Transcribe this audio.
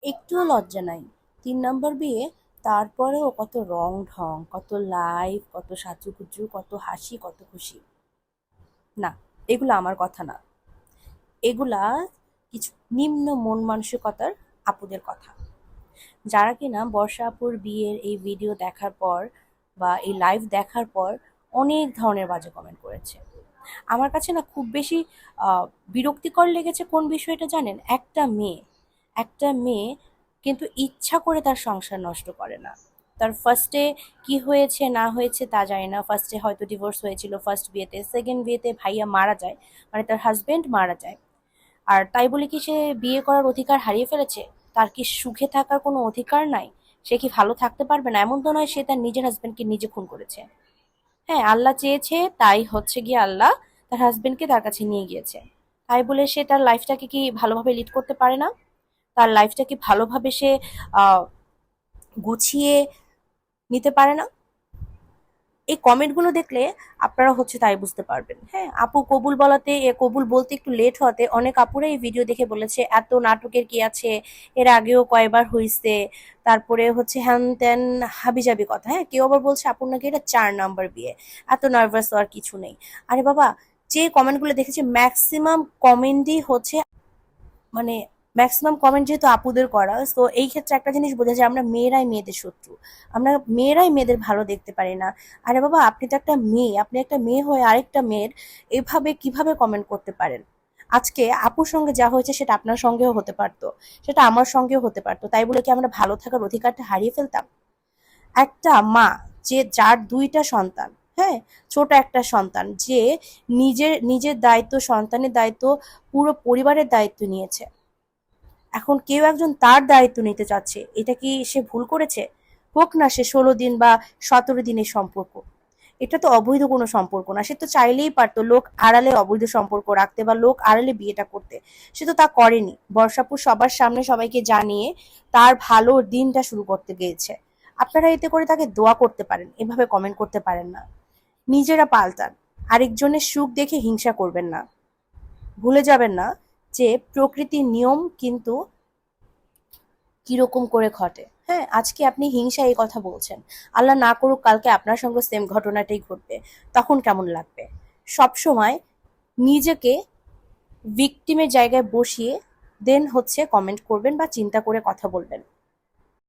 একটুও লজ্জা নাই। ৩ নম্বর বিয়ে, তারপরেও কত রং ঢং, কত লাইফ, কত সাজুগুজু, কত হাসি, কত খুশি। না, এগুলো আমার কথা না। এগুলা কিছু নিম্ন মন মানসিকতার আপুদের কথা, যারা কিনা বর্ষা আপুর বিয়ের এই ভিডিও দেখার পর বা এই লাইভ দেখার পর অনেক ধরনের বাজে কমেন্ট করেছে। আমার কাছে না খুব বেশি বিরক্তিকর লেগেছে কোন বিষয়টা জানেন? একটা মেয়ে কিন্তু ইচ্ছা করে তার সংসার নষ্ট করে না। তার ফার্স্টে কি হয়েছে না হয়েছে তা জানি না, ফার্স্টে হয়তো ডিভোর্স হয়েছিল ফার্স্ট বিয়েতে, সেকেন্ড বিয়েতে ভাইয়া মারা যায়, মানে তার হাজবেন্ড মারা যায়। আর তাই বলে কি সে বিয়ে করার অধিকার হারিয়ে ফেলেছে? তার কি সুখে থাকার কোনো অধিকার নাই? সে কি ভালো থাকতে পারবে না? এমন তো নয় সে তার নিজের হাজবেন্ডকে নিজে খুন করেছে। হ্যাঁ, আল্লাহ চেয়েছে তাই হচ্ছে গিয়ে আল্লাহ তার হাজবেন্ডকে তার কাছে নিয়ে গিয়েছে। তাই বলে সে তার লাইফটাকে কি ভালোভাবে লিড করতে পারে না? তার লাইফটাকে ভালোভাবে সে আহ গুছিয়ে নিতে পারে না? এই কমেন্টগুলো দেখলে আপনারা হচ্ছে তাই বুঝতে পারবেন। হ্যাঁ, আপু কবুল বলাতে কবুল বলতে একটু লেট হতে অনেক আপুরা এই ভিডিও দেখে বলেছে এত নাটকের কি আছে, এর আগেও কয়বার হইছে, তারপরে হচ্ছে হ্যান ত্যান হাবিজাবি কথা। হ্যাঁ, কেউ আবার বলছে আপুর নাকি এটা ৪ নম্বর বিয়ে, এত নার্ভাস হওয়ার কিছু নেই। আরে বাবা, যে কমেন্টগুলো দেখেছি ম্যাক্সিমাম কমেন্টই হচ্ছে, মানে ম্যাক্সিমাম কমেন্ট যেহেতু আপুদের করা, তো এই ক্ষেত্রে একটা জিনিস বোঝা যায় আমরা মেয়েরাই মেয়েদের শত্রু, আমরা মেয়েরাই মেয়েদের ভালো দেখতে পারি না। আরে বাবা, আপনি তো একটা মেয়ে, আপনি একটা মেয়ে হয়ে আরেকটা মেয়ের এভাবে কিভাবে কমেন্ট করতে পারেন? আজকে আপুর সঙ্গে যা হয়েছে সেটা আপনার সঙ্গেও হতে পারতো, সেটা আমার সঙ্গেও হতে পারতো, তাই বলে কি আমরা ভালো থাকার অধিকারটা হারিয়ে ফেলতাম? একটা মা, যে যার ২টা সন্তান, হ্যাঁ, ছোট একটা সন্তান, যে নিজের নিজের দায়িত্ব, সন্তানের দায়িত্ব, পুরো পরিবারের দায়িত্ব নিয়েছে, এখন কেউ একজন তার দায়িত্ব নিতে চাচ্ছে, এটা কি সে ভুল করেছে? হোক না সে ১৬ দিন বা ১৭ দিনের সম্পর্ক, এটা তো অবৈধ কোনো সম্পর্ক না। সে তো চাইলেই পারতো লোক আড়ালে অবৈধ সম্পর্ক রাখতে বা লোক আড়ালে বিয়েটা করতে। সে তো তা করেনি, বর্ষাপুর সবার সামনে সবাইকে জানিয়ে তার ভালো দিনটা শুরু করতে গিয়েছে। আপনারা এতে করে তাকে দোয়া করতে পারেন, এভাবে কমেন্ট করতে পারেন না। নিজেরা পাল্টান, আরেকজনের সুখ দেখে হিংসা করবেন না। ভুলে যাবেন না যে প্রকৃতির নিয়ম কিন্তু কিরকম করে ঘটে। হ্যাঁ, আজকে আপনি হিংসা এই কথা বলছেন, আল্লাহ না করুক কালকে আপনার সঙ্গে সেম ঘটনাটাই ঘটবে, তখন কেমন লাগবে? সব সময় নিজেকে ভিকটিমের জায়গায় বসিয়ে দেন হচ্ছে কমেন্ট করবেন বা চিন্তা করে কথা বলবেন।